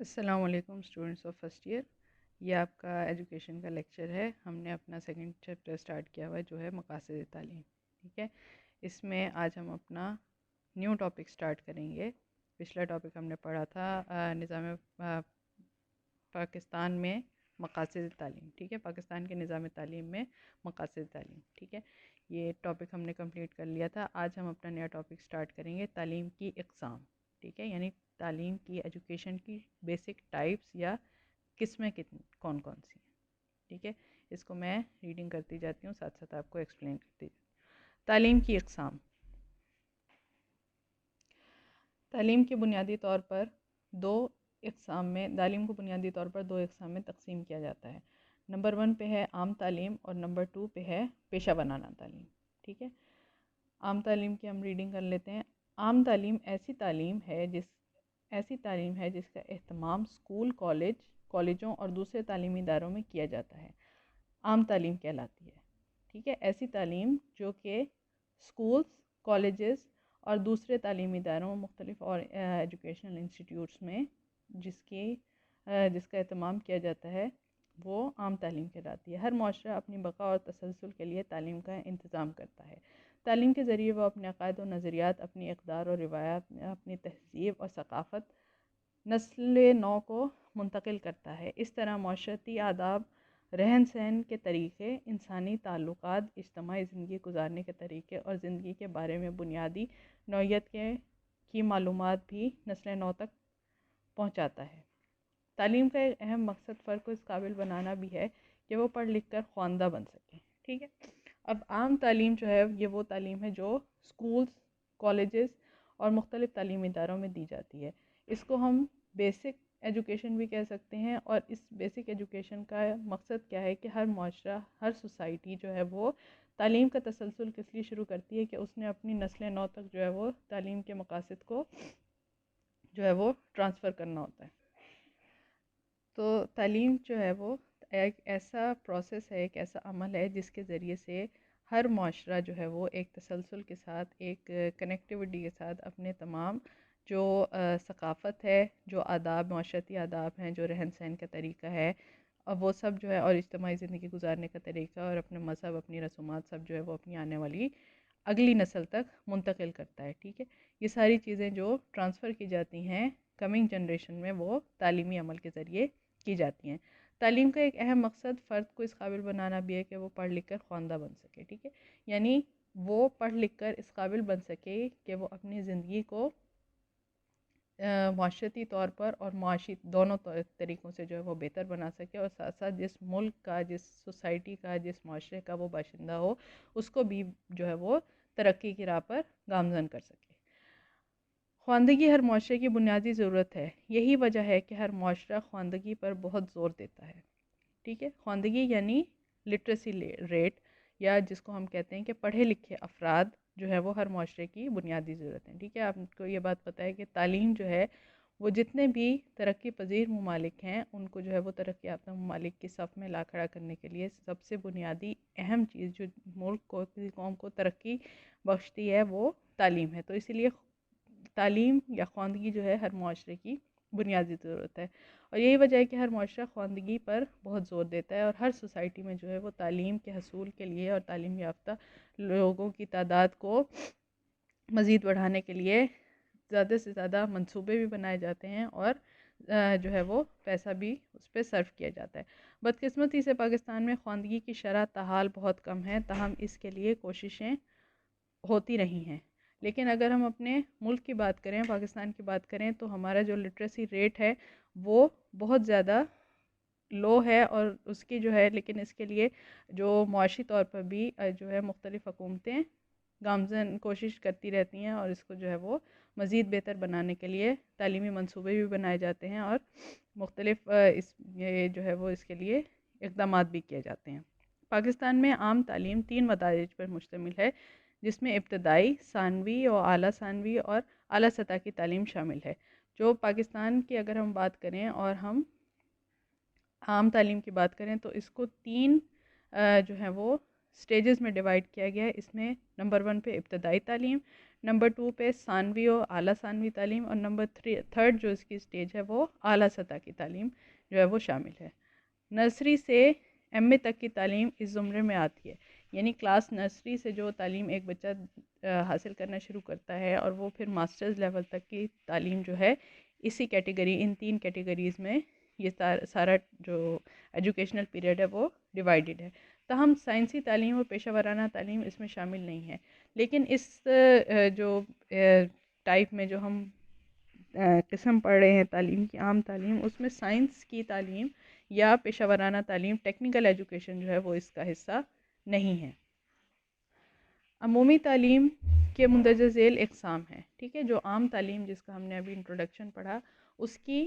السلام علیکم students of first year. یہ آپ کا ایجوکیشن کا لیکچر ہے. ہم نے اپنا سیکنڈ چیپٹر اسٹارٹ کیا ہوا ہے جو ہے مقاصد تعلیم. ٹھیک ہے, اس میں آج ہم اپنا نیو ٹاپک اسٹارٹ کریں گے. پچھلا ٹاپک ہم نے پڑھا تھا نظام پاکستان میں مقاصد تعلیم. ٹھیک ہے, پاکستان کے نظام تعلیم میں مقاصد تعلیم. ٹھیک ہے, یہ ٹاپک ہم نے کمپلیٹ کر لیا تھا. آج ہم اپنا نیا ٹاپک اسٹارٹ کریں گے, تعلیم کی اقسام. ٹھیک ہے, یعنی تعلیم کی ایجوکیشن کی بیسک ٹائپس یا قسمیں کون کون سی ہیں. ٹھیک ہے, اس کو میں ریڈنگ کرتی جاتی ہوں, ساتھ ساتھ آپ کو ایکسپلین کرتی جاتی ہوں. تعلیم کی اقسام. تعلیم کے بنیادی طور پر تعلیم کو بنیادی طور پر دو اقسام میں تقسیم کیا جاتا ہے. نمبر 1 پہ ہے عام تعلیم اور نمبر 2 پہ ہے پیشہ ورانہ تعلیم. ٹھیک ہے, عام تعلیم کی ہم ریڈنگ کر لیتے ہیں. عام تعلیم ایسی تعلیم ہے جس کا اہتمام اسکول کالجوں اور دوسرے تعلیمی اداروں میں کیا جاتا ہے. عام تعلیم کہلاتی ہے. ٹھیک ہے, ایسی تعلیم جو کہ اسکولس, کالجز اور دوسرے تعلیمی اداروں, مختلف اور ایجوکیشنل انسٹیٹیوٹس میں جس کا اہتمام کیا جاتا ہے وہ عام تعلیم کہلاتی ہے. ہر معاشرہ اپنی بقا اور تسلسل کے لیے تعلیم کا انتظام کرتا ہے. تعلیم کے ذریعے وہ اپنے عقائد و نظریات, اپنی اقدار اور روایات, اپنی تہذیب اور ثقافت نسل نو کو منتقل کرتا ہے. اس طرح معاشرتی آداب, رہن سہن کے طریقے, انسانی تعلقات, اجتماعی زندگی گزارنے کے طریقے اور زندگی کے بارے میں بنیادی نوعیت کی معلومات بھی نسل نو تک پہنچاتا ہے. تعلیم کا ایک اہم مقصد فرد کو اس قابل بنانا بھی ہے کہ وہ پڑھ لکھ کر خواندہ بن سکے. ٹھیک ہے, اب عام تعلیم جو ہے یہ وہ تعلیم ہے جو اسکولس, کالجز اور مختلف تعلیمی اداروں میں دی جاتی ہے. اس کو ہم بیسک ایجوکیشن بھی کہہ سکتے ہیں. اور اس بیسک ایجوکیشن کا مقصد کیا ہے کہ ہر معاشرہ, ہر سوسائٹی جو ہے وہ تعلیم کا تسلسل کس لیے شروع کرتی ہے کہ اس نے اپنی نسل نو تک جو ہے وہ تعلیم کے مقاصد کو جو ہے وہ ٹرانسفر کرنا ہوتا ہے. تو تعلیم جو ہے وہ ایک ایسا پروسیس ہے, ایک ایسا عمل ہے جس کے ذریعے سے ہر معاشرہ جو ہے وہ ایک تسلسل کے ساتھ, ایک کنیکٹیوٹی کے ساتھ اپنے تمام جو ثقافت ہے, جو آداب, معاشرتی آداب ہیں, جو رہن سہن کا طریقہ ہے, وہ سب جو ہے, اور اجتماعی زندگی گزارنے کا طریقہ اور اپنے مذہب, اپنی رسومات سب جو ہے وہ اپنی آنے والی اگلی نسل تک منتقل کرتا ہے. ٹھیک ہے, یہ ساری چیزیں جو ٹرانسفر کی جاتی ہیں کمنگ جنریشن میں وہ تعلیمی عمل کے ذریعے کی جاتی ہیں. تعلیم کا ایک اہم مقصد فرد کو اس قابل بنانا بھی ہے کہ وہ پڑھ لکھ کر خواندہ بن سکے. ٹھیک ہے, یعنی وہ پڑھ لکھ کر اس قابل بن سکے کہ وہ اپنی زندگی کو معاشرتی طور پر اور معاشی دونوں طریقوں سے جو ہے وہ بہتر بنا سکے, اور ساتھ ساتھ جس ملک کا, جس سوسائٹی کا, جس معاشرے کا وہ باشندہ ہو اس کو بھی جو ہے وہ ترقی کی راہ پر گامزن کر سکے. خواندگی ہر معاشرے کی بنیادی ضرورت ہے. یہی وجہ ہے کہ ہر معاشرہ خواندگی پر بہت زور دیتا ہے. ٹھیک ہے, خواندگی یعنی لٹریسی ریٹ, یا جس کو ہم کہتے ہیں کہ پڑھے لکھے افراد جو ہے وہ ہر معاشرے کی بنیادی ضرورت ہے. ٹھیک ہے, آپ کو یہ بات پتہ ہے کہ تعلیم جو ہے وہ جتنے بھی ترقی پذیر ممالک ہیں ان کو جو ہے وہ ترقی یافتہ ممالک کی صف میں لا کھڑا کرنے کے لیے سب سے بنیادی اہم چیز جو ملک کو, کسی قوم کو ترقی بخشتی ہے وہ تعلیم ہے. تو اسی لیے تعلیم یا خواندگی جو ہے ہر معاشرے کی بنیادی ضرورت ہے, اور یہی وجہ ہے کہ ہر معاشرہ خواندگی پر بہت زور دیتا ہے, اور ہر سوسائٹی میں جو ہے وہ تعلیم کے حصول کے لیے اور تعلیم یافتہ لوگوں کی تعداد کو مزید بڑھانے کے لیے زیادہ سے زیادہ منصوبے بھی بنائے جاتے ہیں, اور جو ہے وہ پیسہ بھی اس پہ صرف کیا جاتا ہے. بدقسمتی سے پاکستان میں خواندگی کی شرح تاحال بہت کم ہے, تاہم اس کے لیے کوششیں ہوتی رہی ہیں. لیکن اگر ہم اپنے ملک کی بات کریں, پاکستان کی بات کریں, تو ہمارا جو لٹریسی ریٹ ہے وہ بہت زیادہ لو ہے, اور اس کی جو ہے, لیکن اس کے لیے جو معاشی طور پر بھی جو ہے مختلف حکومتیں گامزن کوشش کرتی رہتی ہیں, اور اس کو جو ہے وہ مزید بہتر بنانے کے لیے تعلیمی منصوبے بھی بنائے جاتے ہیں, اور مختلف یہ جو ہے وہ اس کے لیے اقدامات بھی کیے جاتے ہیں. پاکستان میں عام تعلیم 3 مدارج پر مشتمل ہے, جس میں ابتدائی, ثانوی اور اعلیٰ ثانوی اور اعلیٰ سطح کی تعلیم شامل ہے. جو پاکستان کی اگر ہم بات کریں اور ہم عام تعلیم کی بات کریں تو اس کو 3 جو ہے وہ سٹیجز میں ڈیوائڈ کیا گیا ہے. اس میں نمبر 1 پہ ابتدائی تعلیم, نمبر 2 پہ ثانوی اور اعلیٰ ثانوی تعلیم، اور نمبر 3 جو اس کی اسٹیج ہے وہ اعلیٰ سطح کی تعلیم جو ہے وہ شامل ہے۔ نرسری سے ایم اے تک کی تعلیم اس زمرے میں آتی ہے، یعنی کلاس نرسری سے جو تعلیم ایک بچہ حاصل کرنا شروع کرتا ہے اور وہ پھر ماسٹرز لیول تک کی تعلیم جو ہے اسی کیٹیگری، ان 3 کیٹیگریز میں یہ سارا جو ایجوکیشنل پیریڈ ہے وہ ڈیوائیڈڈ ہے۔ تاہم سائنسی تعلیم اور پیشہ ورانہ تعلیم اس میں شامل نہیں ہے، لیکن اس جو ٹائپ میں جو ہم قسم پڑھ رہے ہیں تعلیم کی، عام تعلیم، اس میں سائنس کی تعلیم یا پیشہ ورانہ تعلیم، ٹیکنیکل ایجوکیشن جو ہے وہ اس کا حصہ نہیں ہے۔ عمومی تعلیم کے مندرجہ ذیل اقسام ہیں، ٹھیک ہے، جو عام تعلیم جس کا ہم نے ابھی انٹروڈکشن پڑھا اس کی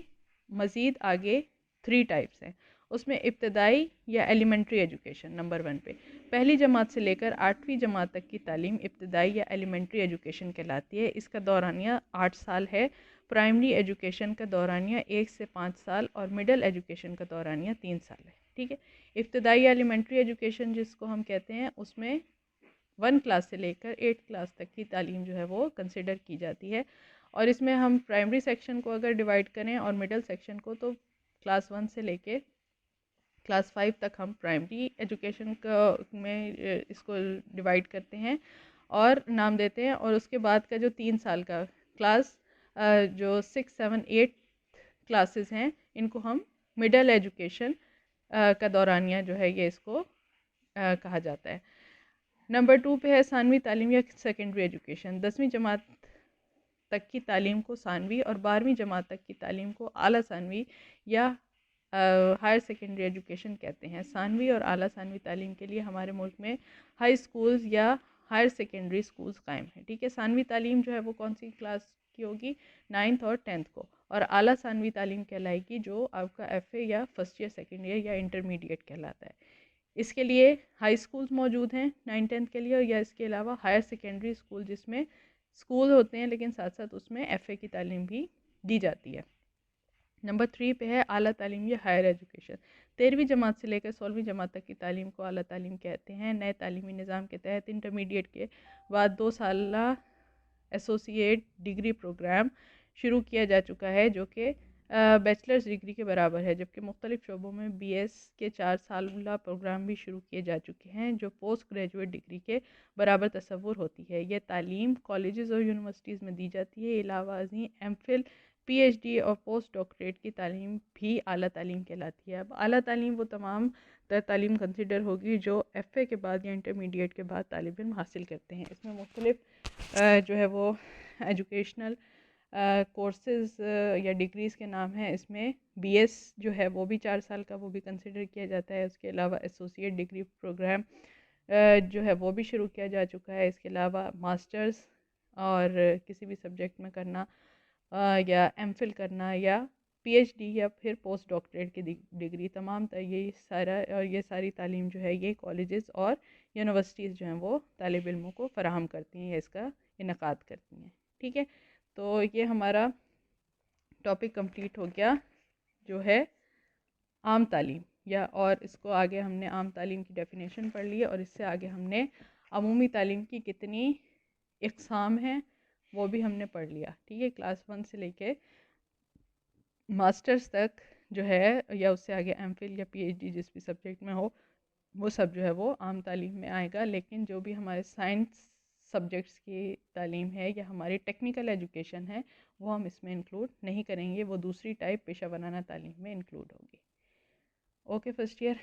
مزید آگے 3 ٹائپس ہیں۔ اس میں ابتدائی یا ایلیمنٹری ایجوکیشن نمبر 1 پہ، پہلی جماعت سے لے کر 8ویں جماعت تک کی تعلیم ابتدائی یا ایلیمنٹری ایجوکیشن کہلاتی ہے۔ اس کا دورانیہ 8 سال ہے۔ پرائمری ایجوکیشن کا دورانیہ 1 سے 5 سال اور مڈل ایجوکیشن کا دورانیہ 3 سال ہے، ٹھیک ہے۔ ابتدائی ایلیمنٹری ایجوکیشن جس کو ہم کہتے ہیں، اس میں 1 کلاس سے لے کر 8 کلاس تک کی تعلیم جو ہے وہ کنسیڈر کی جاتی ہے، اور اس میں ہم پرائمری سیکشن کو اگر ڈیوائڈ کریں اور مڈل سیکشن کو، تو کلاس 1 سے لے کے کلاس 5 تک ہم پرائمری ایجوکیشن میں اس کو ڈیوائڈ کرتے ہیں اور نام دیتے ہیں، اور اس کے بعد کا جو 3 سال کا کلاس جو 6, 7, 8 کلاسز ہیں، ان کو ہم مڈل ایجوکیشن کا دورانیہ جو ہے یہ اس کو کہا جاتا ہے۔ نمبر 2 پہ ہے ثانوی تعلیم یا سیکنڈری ایجوکیشن۔ 10ویں جماعت تک کی تعلیم کو ثانوی اور 12ویں جماعت تک کی تعلیم کو اعلیٰ ثانوی یا ہائر سیکنڈری ایجوکیشن کہتے ہیں۔ ثانوی اور اعلیٰ ثانوی تعلیم کے لیے ہمارے ملک میں ہائی اسکولز یا ہائر سیکنڈری اسکولز قائم ہیں، ٹھیک ہے۔ ثانوی تعلیم جو ہے وہ کون سی کلاس کی ہوگی؟ 9th اور 10th کو، اور اعلیٰ ثانوی تعلیم کہلائے گی جو آپ کا ایف اے یا فرسٹ ایئر، سیکنڈ ایئر یا انٹرمیڈیٹ کہلاتا ہے۔ اس کے لیے ہائی اسکولز موجود ہیں 9, 10 کے لیے، یا اس کے علاوہ ہائر سیکنڈری اسکول جس میں اسکول ہوتے ہیں لیکن ساتھ ساتھ اس میں ایف اے کی تعلیم بھی دی جاتی ہے۔ نمبر 3 پہ ہے اعلیٰ تعلیم یا ہائر ایجوکیشن۔ 13ویں جماعت سے لے کر 16ویں جماعت تک کی تعلیم کو اعلیٰ تعلیم کہتے ہیں۔ نئے تعلیمی نظام کے تحت انٹرمیڈیٹ کے بعد 2 سالہ ایسوسیٹ ڈگری پروگرام شروع کیا جا چکا ہے جو کہ بیچلرز ڈگری کے برابر ہے، جبکہ مختلف شعبوں میں بی ایس کے 4 سالہ پروگرام بھی شروع کیے جا چکے ہیں جو پوسٹ گریجویٹ ڈگری کے برابر تصور ہوتی ہے۔ یہ تعلیم کالجز اور یونیورسٹیز میں دی جاتی ہے۔ علاوہ ازیں M Phil, P H D اور پوسٹ ڈاکٹریٹ کی تعلیم بھی اعلیٰ تعلیم کہلاتی ہے۔ اب اعلیٰ تعلیم وہ تمام تعلیم کنسیڈر ہوگی جو ایف اے کے بعد یا انٹرمیڈیٹ کے بعد طالب علم حاصل کرتے ہیں۔ اس میں مختلف جو ہے وہ ایجوکیشنل کورسز یا ڈگریز کے نام ہیں۔ اس میں بی ایس جو ہے وہ بھی 4 سال کا، وہ بھی کنسیڈر کیا جاتا ہے۔ اس کے علاوہ ایسوسیٹ ڈگری پروگرام جو ہے وہ بھی شروع کیا جا چکا ہے۔ اس کے علاوہ ماسٹرز اور کسی بھی سبجیکٹ میں کرنا یا ایم فل کرنا یا پی ایچ ڈی یا پھر پوسٹ ڈاکٹریٹ کی ڈگری، تمام یہ ساری تعلیم جو ہے یہ کالجز اور یونیورسٹیز جو ہیں وہ طالب علموں کو فراہم کرتی ہیں یا اس کا انعقاد کرتی ہیں، ٹھیک ہے۔ تو یہ ہمارا ٹاپک کمپلیٹ ہو گیا جو ہے عام تعلیم، اور اس کو آگے ہم نے عام تعلیم کی ڈیفینیشن پڑھ لی ہے، اور اس سے آگے ہم نے عمومی تعلیم کی کتنی اقسام ہیں وہ بھی ہم نے پڑھ لیا، ٹھیک ہے۔ کلاس 1 سے لے کے ماسٹرز تک جو ہے یا اس سے آگے ایم فل یا پی ایچ ڈی جس بھی سبجیکٹ میں ہو، وہ سب جو ہے وہ عام تعلیم میں آئے گا۔ لیکن جو بھی ہمارے سائنس سبجیکٹس کی تعلیم ہے یا ہماری ٹیکنیکل ایجوکیشن ہے وہ ہم اس میں انکلوڈ نہیں کریں گے، وہ دوسری ٹائپ پیشہ ورانہ تعلیم میں انکلوڈ ہوگی۔ Okay first year.